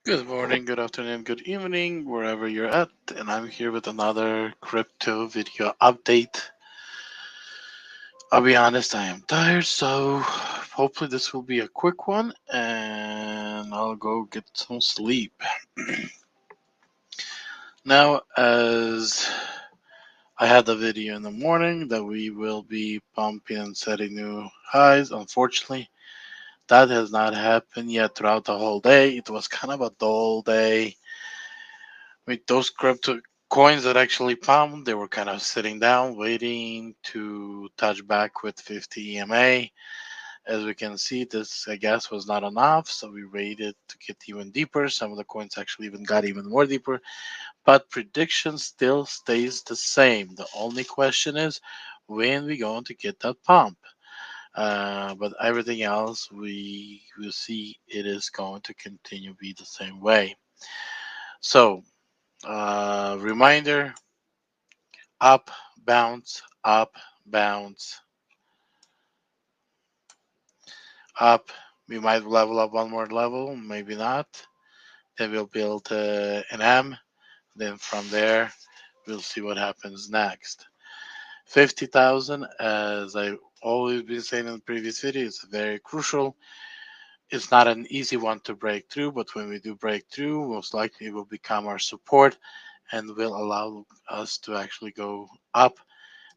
Good morning, good afternoon, good evening, wherever you're at, and I'm here with another crypto video update. I'll be honest, I am tired, so hopefully this will be a quick one, and I'll go get some sleep. Now, as I had the video in the morning that we will be pumping and setting new highs, unfortunately, that has not happened yet throughout the whole day. It was kind of a dull day with those crypto coins that actually pumped. They were kind of sitting down, waiting to touch back with 50 EMA. As we can see, this I guess was not enough, so we waited to get even deeper. Some of the coins actually even got even more deeper, but prediction still stays the same. The only question is when we going to get that pump. But everything else we will see it is going to continue to be the same way. So reminder: up, bounce, up, bounce, up. We might level up one more level, maybe not. Then we'll build an M. Then from there, we'll see what happens next. 50,000, as I've always been saying in the previous video, is very crucial. It's not an easy one to break through, but when we do break through, most likely it will become our support and will allow us to actually go up.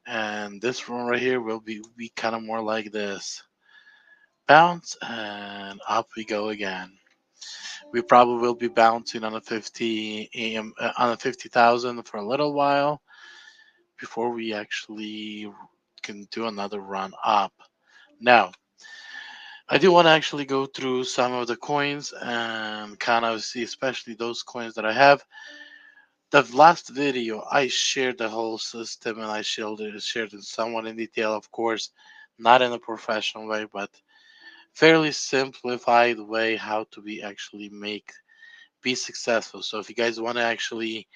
And this one right here will be kind of more like this. Bounce and up we go again. We probably will be bouncing on a 50,000 for a little while before we actually can do another run up. Now, I do want to actually go through some of the coins and kind of see, especially those coins that I have. The last video, I shared the whole system and I shared it somewhat in detail, of course, not in a professional way, but fairly simplified way how to be successful. So if you guys want to actually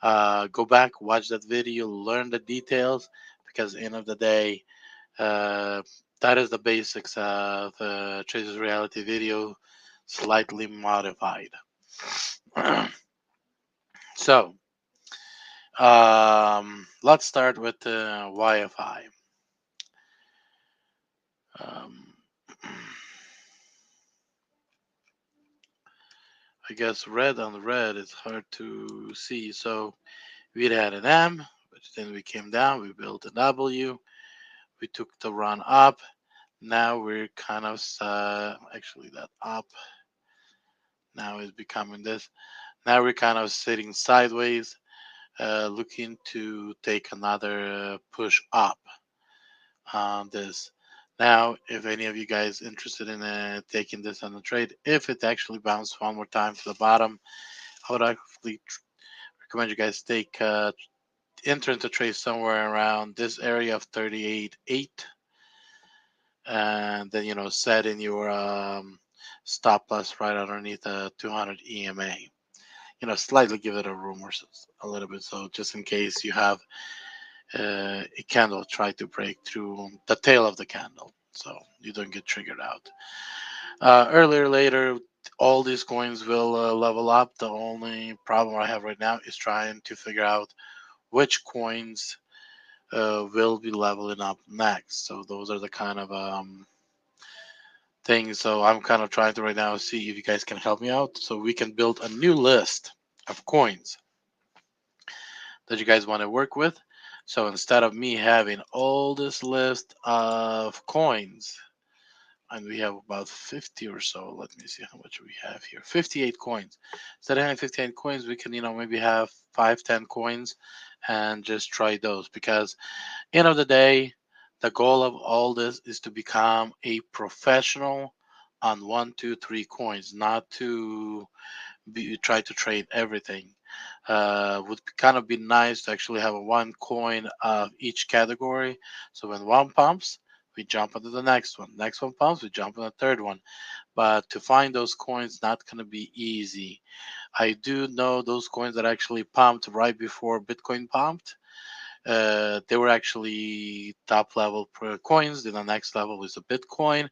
go back, watch that video, learn the details, because at the end of the day, uh, that is the basics of the Traces Reality video, slightly modified. So let's start with the Wi-Fi. Um, I guess red on red is hard to see. So we had an M, but then we came down, we built a W, we took the run up. Now we're kind of actually that up now is becoming this. Now we're kind of sitting sideways, looking to take another push up on this. Now, if any of you guys interested in taking this on the trade, if it actually bounced one more time to the bottom, I would actually recommend you guys take enter into trade somewhere around this area of 38.8, and then set in your stop loss right underneath the 200 EMA. Slightly give it a room or a little bit, so just in case you have a candle try to break through the tail of the candle, so you don't get triggered out. Earlier, later, all these coins will level up. The only problem I have right now is trying to figure out which coins will be leveling up next. So those are the kind of things. So I'm kind of trying to right now see if you guys can help me out so we can build a new list of coins that you guys want to work with. So instead of me having all this list of coins, and we have about 50 or so. Let me see how much we have here. 58 coins. Instead of having 58 coins, we can, maybe have 5, 10 coins and just try those, because end of the day, the goal of all this is to become a professional on one, two, three coins, not to try to trade everything. Would kind of be nice to actually have a one coin of each category. So when one pumps, we jump onto the next one. Next one pumps, we jump on the third one. But to find those coins, not going to be easy. I do know those coins that actually pumped right before Bitcoin pumped. They were actually top level coins. Then the next level was a Bitcoin.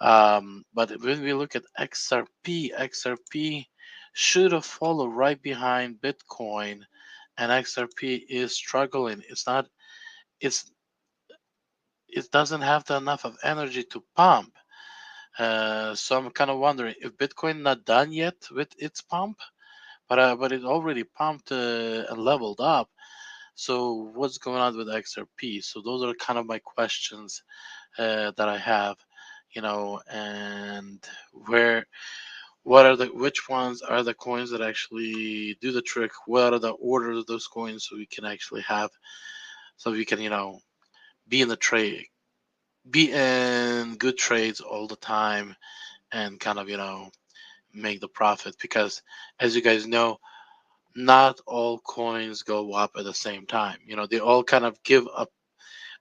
But when we look at XRP should have followed right behind Bitcoin, and XRP is struggling. It's it doesn't have enough of energy to pump. So I'm kind of wondering if Bitcoin not done yet with its pump, but it already pumped and leveled up. So what's going on with XRP? So those are kind of my questions that I have, and where what are the which ones are the coins that actually do the trick? What are the orders of those coins so we can actually have so we can be in the trade, be in good trades all the time, and kind of make the profit because as you guys know, not all coins go up at the same time. They all kind of give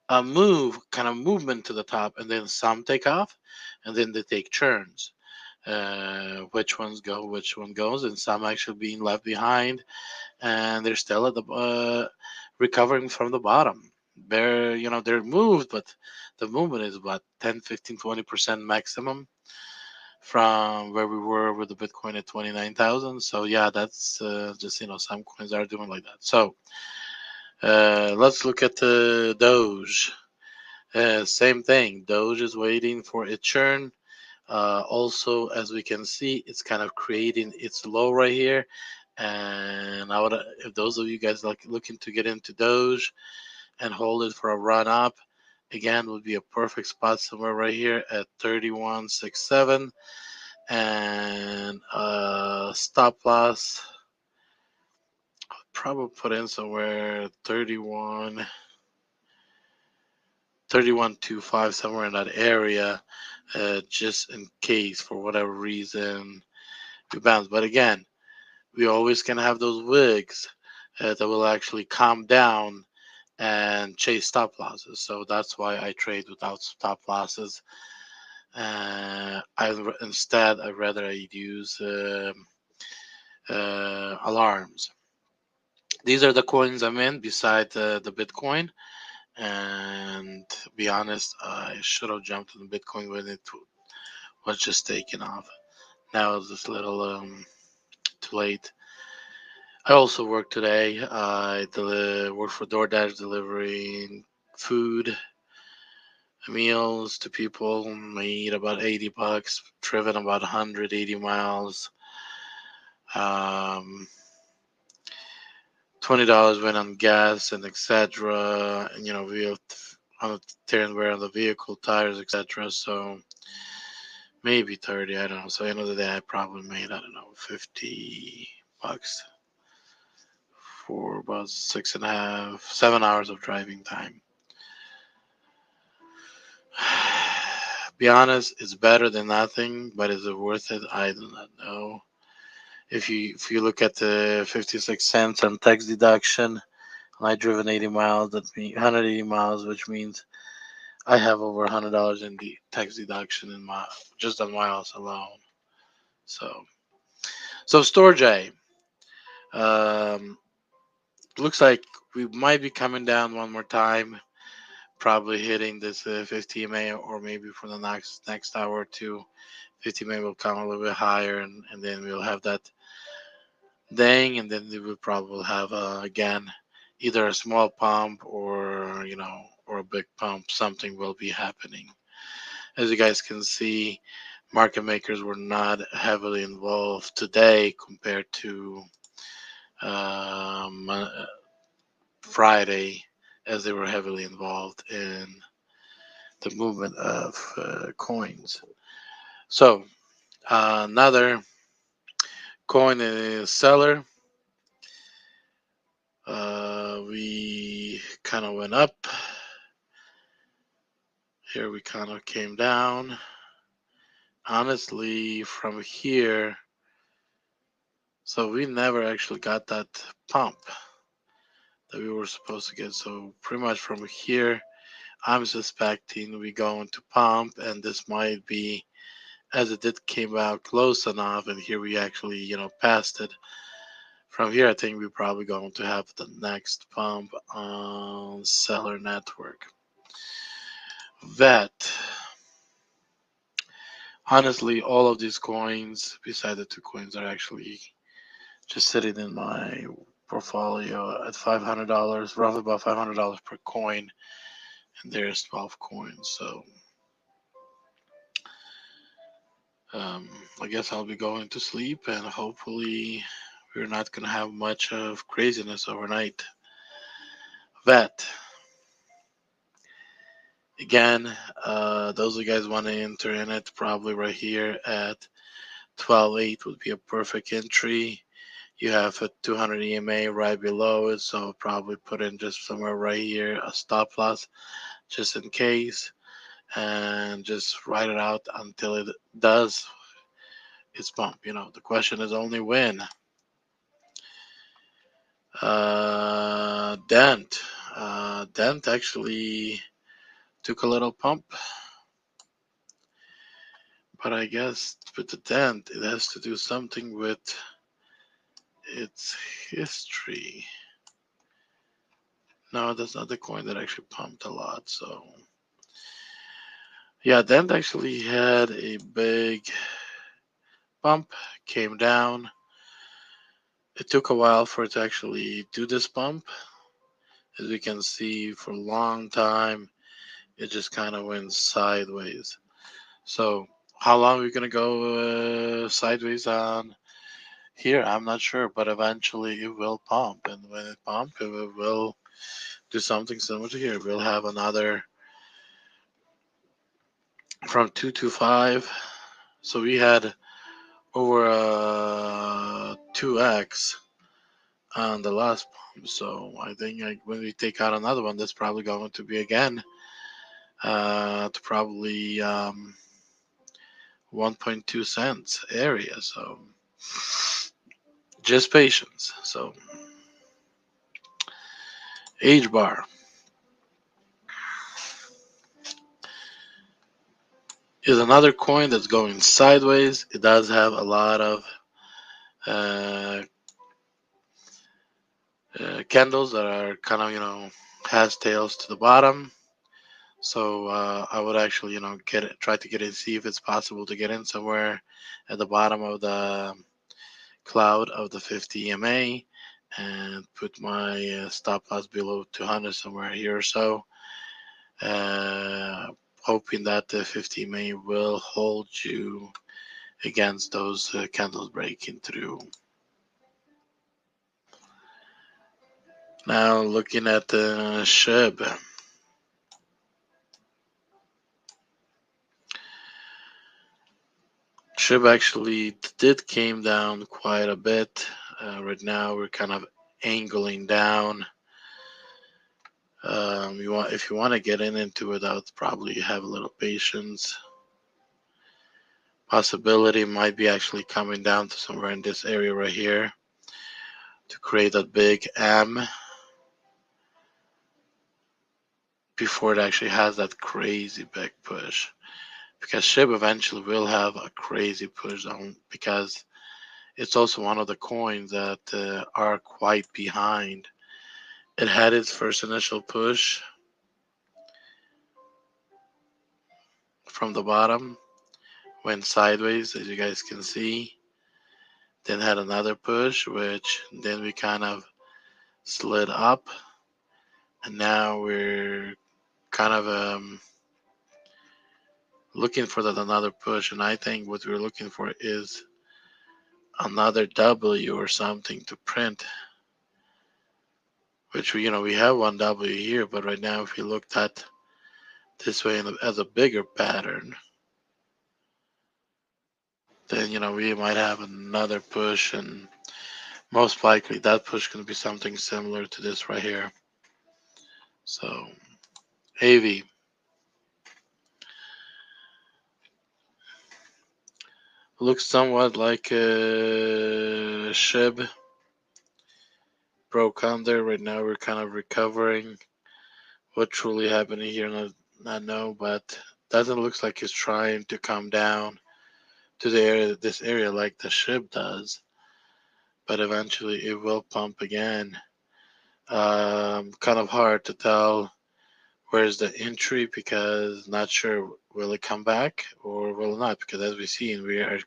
a movement to the top, and then some take off, and then they take turns. Which ones go, which one goes, and some actually being left behind, and they're still at the recovering from the bottom. They're moved, but the movement is about 10, 15, 20% maximum from where we were with the Bitcoin at 29,000. So yeah, that's just some coins are doing like that. So let's look at the Doge. Same thing. Doge is waiting for its churn. Also, as we can see, it's kind of creating its low right here. And if those of you guys like looking to get into Doge and hold it for a run up, again, would be a perfect spot somewhere right here at 31.67, and stop loss probably put in somewhere 31.25, somewhere in that area, just in case for whatever reason we bounce. But again, we always can have those wigs that will actually calm down and chase stop losses. So that's why I trade without stop losses. Instead, I'd rather use alarms. These are the coins I'm in beside the Bitcoin. And to be honest, I should have jumped on the Bitcoin when it was just taken off. Now it's just a little too late. I also work today. I work for DoorDash delivering food, meals to people. I eat about $80, driven about 180 miles. Um, $20 went on gas and etc. And we have on the tear and wear on the vehicle, tires, etc. So maybe 30. I don't know. So end of the day, I probably made I don't know $50 for about 6.5, 7 hours of driving time. Be honest, it's better than nothing, but is it worth it? I do not know. If you look at the 56 cents on tax deduction, and I driven 80 miles, that means 180 miles, which means I have over $100 in the tax deduction in my just on miles alone. So Storage A, um, looks like we might be coming down one more time, probably hitting this 50 MA, or maybe for the next hour or two, 50 MA will come a little bit higher, and then we'll have that dang, and then we will probably have again either a small pump or or a big pump. Something will be happening. As you guys can see, market makers were not heavily involved today compared to um, uh, Friday, as they were heavily involved in the movement of coins. So another coin is seller. We kind of went up. Here we kind of came down. Honestly, from here, so we never actually got that pump that we were supposed to get. So pretty much from here, I'm suspecting we going to pump, and this might be as it did came out close enough, and here we actually passed it. From here, I think we're probably going to have the next pump on Seller Network. That honestly, all of these coins, besides the two coins, are actually just sitting in my portfolio at $500, roughly about $500 per coin, and there's 12 coins. So um, I guess I'll be going to sleep, and hopefully we're not gonna have much of craziness overnight. Vet. Again, those of you guys want to enter in it, probably right here at 12.8 would be a perfect entry. You have a 200 EMA right below it, so probably put in just somewhere right here a stop loss just in case, and just ride it out until it does its bump. The question is only when. Dent. Dent actually took a little pump, but I guess with the dent, it has to do something with its history. No, that's not the coin that actually pumped a lot. So, yeah, Dent actually had a big bump, came down. It took a while for it to actually do this bump. As we can see, for a long time, it just kind of went sideways. So, how long are we going to go sideways on here? I'm not sure, but eventually it will pump. And when it pumps, it will do something similar to here. We'll have another from 225. So we had over 2x on the last pump. So I think when we take out another one, that's probably going to be again to probably 1.2 cents area. So just patience. So H bar is another coin that's going sideways. It does have a lot of uh, candles that are kind of has tails to the bottom. So I would actually get it, try to get in, see if it's possible to get in somewhere at the bottom of the cloud of the 50 EMA and put my stop loss below 200 somewhere here or so. Uh, Hoping that the 50 EMA will hold you against those candles breaking through. Now looking at the SHIB. SHIB actually did came down quite a bit. Right now we're kind of angling down. If you want to get into it, I would probably have a little patience. Possibility might be actually coming down to somewhere in this area right here to create that big M before it actually has that crazy big push. Because SHIB eventually will have a crazy push on because it's also one of the coins that are quite behind. It had its first initial push from the bottom, went sideways, as you guys can see. Then had another push, which then we kind of slid up. And now we're kind of looking for that another push. And I think what we're looking for is another W or something to print, which we have one W here, but right now if we looked at this way as a bigger pattern, then we might have another push, and most likely that push can be something similar to this right here. So AV looks somewhat like a SHIB broke under. Right now we're kind of recovering. What truly happened here, not know, but doesn't look like it's trying to come down to this area like the SHIB does. But eventually it will pump again. Kind of hard to tell where's the entry because not sure will it come back or will it not, because as we see, we are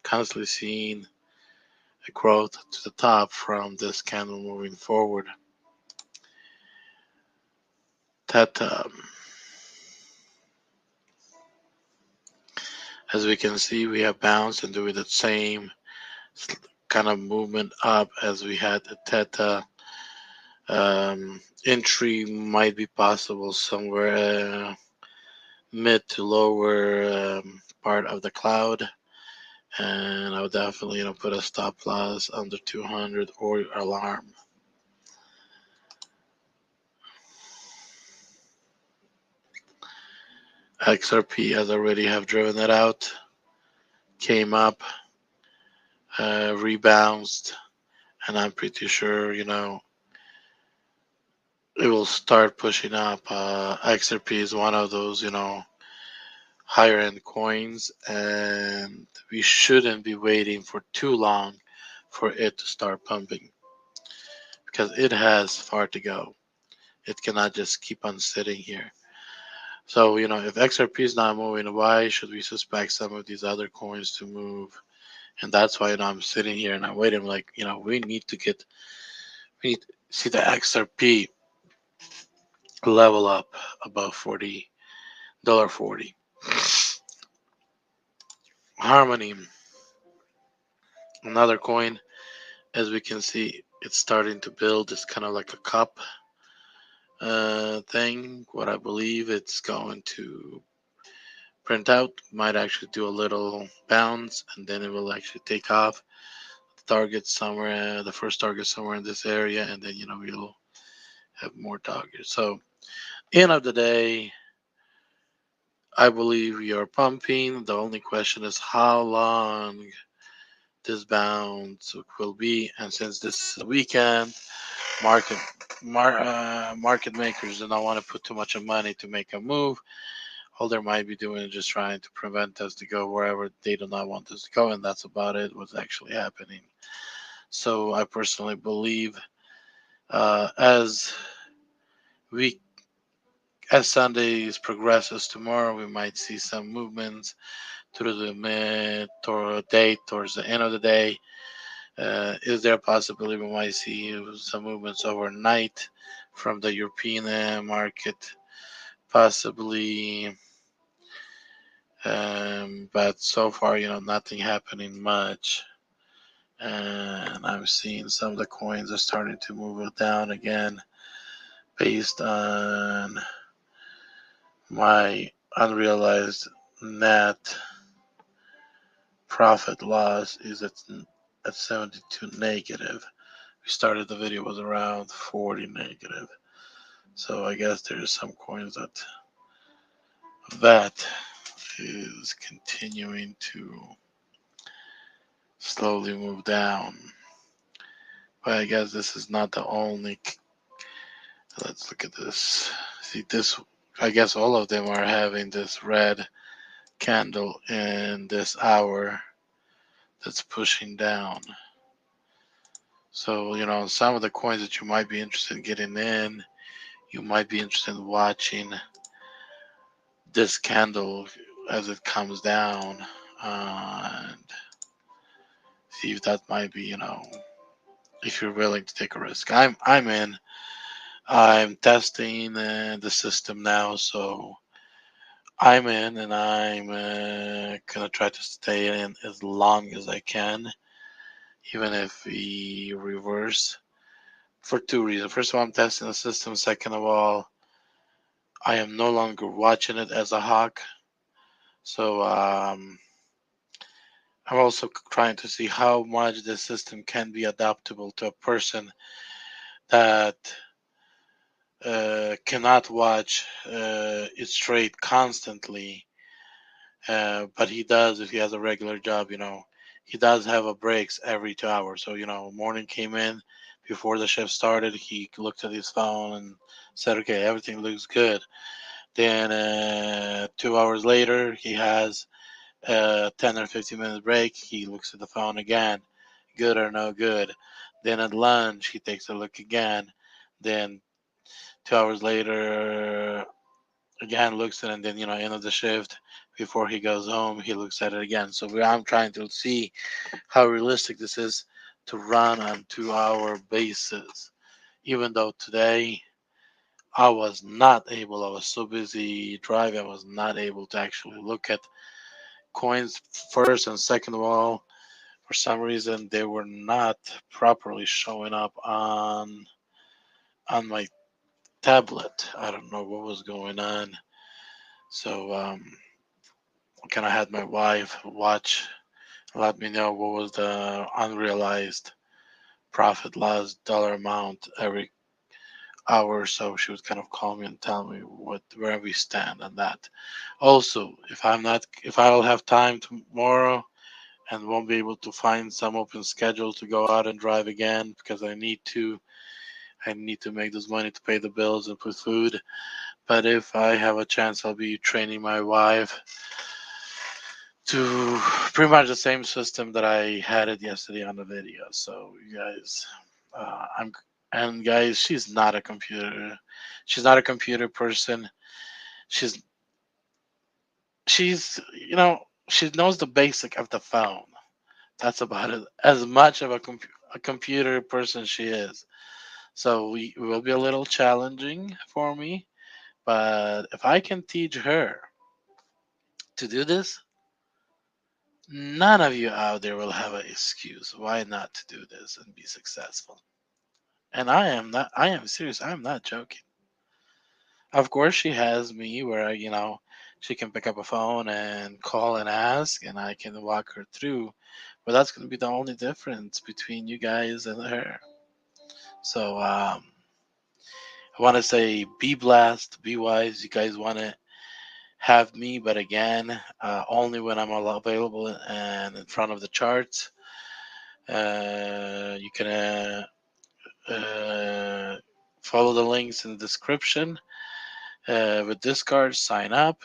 constantly seeing a growth to the top from this candle moving forward. Theta, as we can see, we have bounced and doing the same kind of movement up as we had the Theta. Entry might be possible somewhere mid to lower part of the cloud, and I would definitely put a stop loss under 200 or alarm. XRP, as I already have driven it out, came up, rebounced, and I'm pretty sure it will start pushing up. XRP is one of those higher end coins, and we shouldn't be waiting for too long for it to start pumping because it has far to go. It cannot just keep on sitting here. So, if XRP is not moving, why should we suspect some of these other coins to move? And that's why I'm sitting here and I'm waiting. Like, we need to see the XRP level up above $40. Harmony, another coin, as we can see, it's starting to build. It's kind of like a cup thing. What I believe it's going to print out might actually do a little bounce and then it will actually take off. Target somewhere, the first target somewhere in this area, and then we'll have more targets. So, end of the day, I believe we are pumping. The only question is how long this bounce will be, and since this is a weekend, market market makers do not want to put too much of money to make a move. All they might be doing is just trying to prevent us to go wherever they do not want us to go, and that's about it. What's actually happening. So I personally believe as we as Sundays progresses tomorrow, we might see some movements through the mid or day towards the end of the day. Is there a possibility we might see some movements overnight from the European market? Possibly, but so far, nothing happening much. And I'm seeing some of the coins are starting to move it down again based on my unrealized net profit loss is at 72 negative. We started the video was around 40 negative. So I guess there's some coins that is continuing to slowly move down. But I guess this is not the only. Let's look at this. See this. I guess all of them are having this red candle in this hour that's pushing down. So, some of the coins that you might be interested in getting in, you might be interested in watching this candle as it comes down and see if that might be, if you're willing to take a risk. I'm in. I'm testing the system now, so I'm in, and I'm gonna try to stay in as long as I can, even if we reverse. For two reasons. First of all, I'm testing the system. Second of all, I am no longer watching it as a hawk. So I'm also trying to see how much the system can be adaptable to a person that cannot watch its trade constantly, but he does if he has a regular job. He does have a breaks every 2 hours. So morning came in before the shift started. He looked at his phone and said, "Okay, everything looks good." Then 2 hours later, he has a 10 or 15 minute break. He looks at the phone again, good or no good. Then at lunch, he takes a look again. Then 2 hours later, again looks at it, and then end of the shift before he goes home, he looks at it again. So I'm trying to see how realistic this is to run on 2 hour basis. Even though today I was not able, I was so busy driving, I was not able to actually look at coins first, and second of all, for some reason they were not properly showing up on my tablet. I don't know what was going on. So kind of had my wife watch, let me know what was the unrealized profit loss dollar amount every hour or so. She would kind of call me and tell me what where we stand on that. Also, if I'll have time tomorrow and won't be able to find some open schedule to go out and drive again because I need to make this money to pay the bills and put food. But if I have a chance, I'll be training my wife to pretty much the same system that I had it yesterday on the video. So you guys, I'm and guys, She's not a computer person. She's she's she knows the basic of the phone. That's about it. As much of a computer person she is. So we it will be a little challenging for me. But if I can teach her to do this, none of you out there will have an excuse why not to do this and be successful. And I am serious. I am not joking. Of course, she has me where, she can pick up a phone and call and ask, and I can walk her through. But that's going to be the only difference between you guys and her. So I want to say be blessed, be wise. You guys want to have me, but again, only when I'm available and in front of the charts. You can uh, follow the links in the description. With Discord, sign up,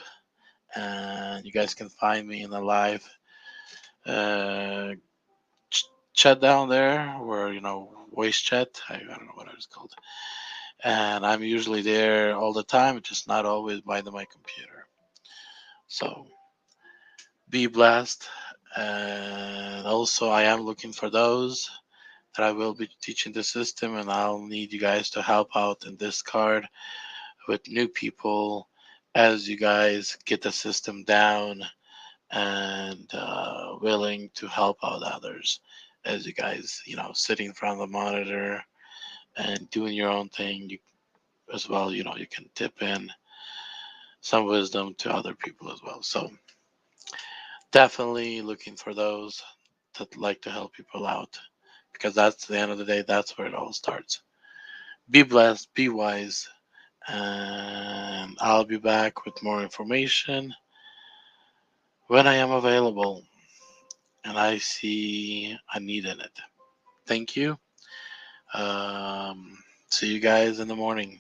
and you guys can find me in the live uh, chat down there, where voice chat. I don't know what it's called, and I'm usually there all the time, just not always by my computer. So be blessed, and also I am looking for those that I will be teaching the system, and I'll need you guys to help out in Discord with new people as you guys get the system down and willing to help out others as you guys, sitting in front of the monitor and doing your own thing. You, as well, you can tip in some wisdom to other people as well. So definitely looking for those that like to help people out, because that's the end of the day, that's where it all starts. Be blessed, be wise, and I'll be back with more information when I am available and I see a need in it. Thank you. See you guys in the morning.